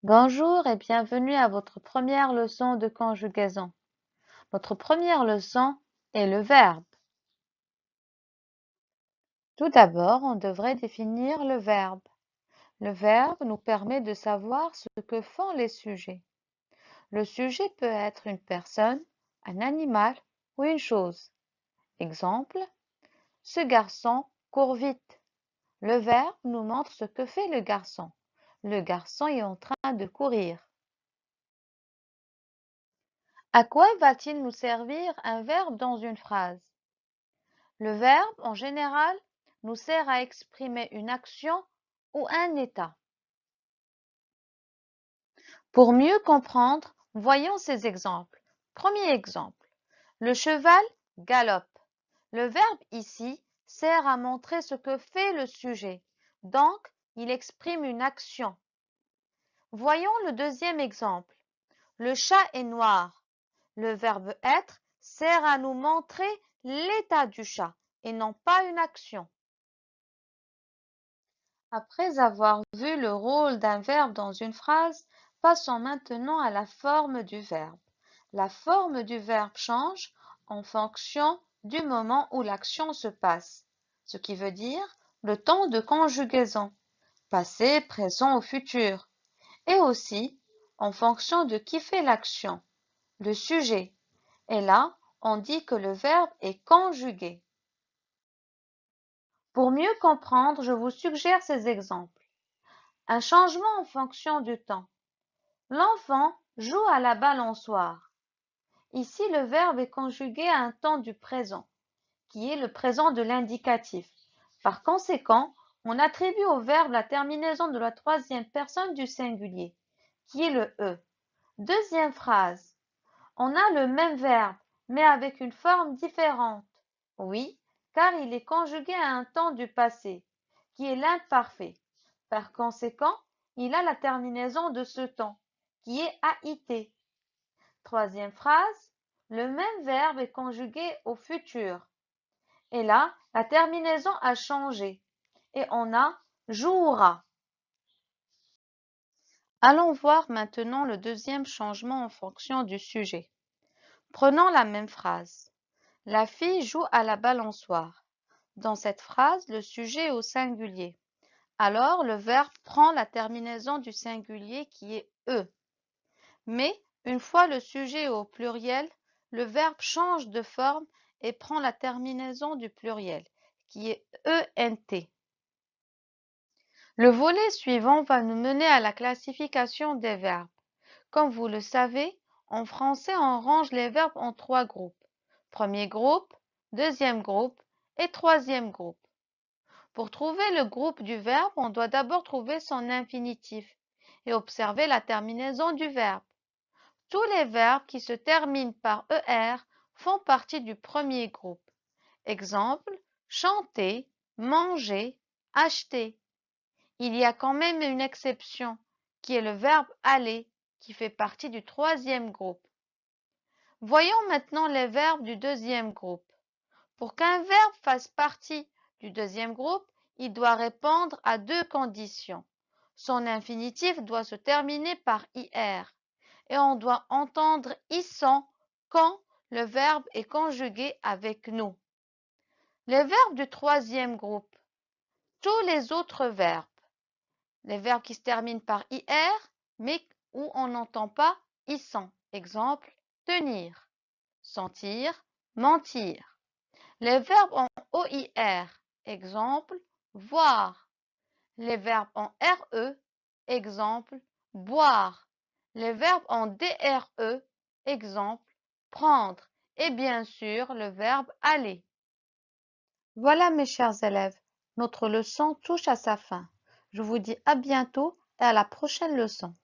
Bonjour et bienvenue à votre première leçon de conjugaison. Votre première leçon est le verbe. Tout d'abord, on devrait définir le verbe. Le verbe nous permet de savoir ce que font les sujets. Le sujet peut être une personne, un animal ou une chose. Exemple, ce garçon court vite. Le verbe nous montre ce que fait le garçon. Le garçon est en train de courir. À quoi va-t-il nous servir un verbe dans une phrase? Le verbe, en général, nous sert à exprimer une action ou un état. Pour mieux comprendre, voyons ces exemples. Premier exemple, le cheval galope. Le verbe ici sert à montrer ce que fait le sujet, donc il exprime une action. Voyons le deuxième exemple, le chat est noir. Le verbe être sert à nous montrer l'état du chat et non pas une action. Après avoir vu le rôle d'un verbe dans une phrase, passons maintenant à la forme du verbe. La forme du verbe change en fonction du moment où l'action se passe, ce qui veut dire le temps de conjugaison, passé, présent ou futur, et aussi en fonction de qui fait l'action, le sujet. Et là, on dit que le verbe est conjugué. Pour mieux comprendre, je vous suggère ces exemples. Un changement en fonction du temps. L'enfant joue à la balançoire. Ici, le verbe est conjugué à un temps du présent, qui est le présent de l'indicatif. Par conséquent, on attribue au verbe la terminaison de la troisième personne du singulier, qui est le E. Deuxième phrase. On a le même verbe, mais avec une forme différente. Oui, car il est conjugué à un temps du passé, qui est l'imparfait. Par conséquent, il a la terminaison de ce temps, qui est AIT. Troisième phrase, le même verbe est conjugué au futur. Et là, la terminaison a changé, et on a jouera. Allons voir maintenant le deuxième changement en fonction du sujet. Prenons la même phrase. La fille joue à la balançoire. Dans cette phrase, le sujet est au singulier. Alors, le verbe prend la terminaison du singulier qui est E. Mais, une fois le sujet au pluriel, le verbe change de forme et prend la terminaison du pluriel, qui est ENT. Le volet suivant va nous mener à la classification des verbes. Comme vous le savez, en français, on range les verbes en trois groupes. Premier groupe, deuxième groupe et troisième groupe. Pour trouver le groupe du verbe, on doit d'abord trouver son infinitif et observer la terminaison du verbe. Tous les verbes qui se terminent par ER font partie du premier groupe. Exemple, chanter, manger, acheter. Il y a quand même une exception, qui est le verbe aller, qui fait partie du troisième groupe. Voyons maintenant les verbes du deuxième groupe. Pour qu'un verbe fasse partie du deuxième groupe, il doit répondre à deux conditions. Son infinitif doit se terminer par IR et on doit entendre ISSON quand le verbe est conjugué avec nous. Les verbes du troisième groupe. Tous les autres verbes. Les verbes qui se terminent par IR mais où on n'entend pas ISSON. Exemple, tenir, sentir, mentir. Les verbes en OIR, exemple, voir. Les verbes en RE, exemple, boire. Les verbes en DRE, exemple, prendre. Et bien sûr, le verbe aller. Voilà mes chers élèves, notre leçon touche à sa fin. Je vous dis à bientôt et à la prochaine leçon.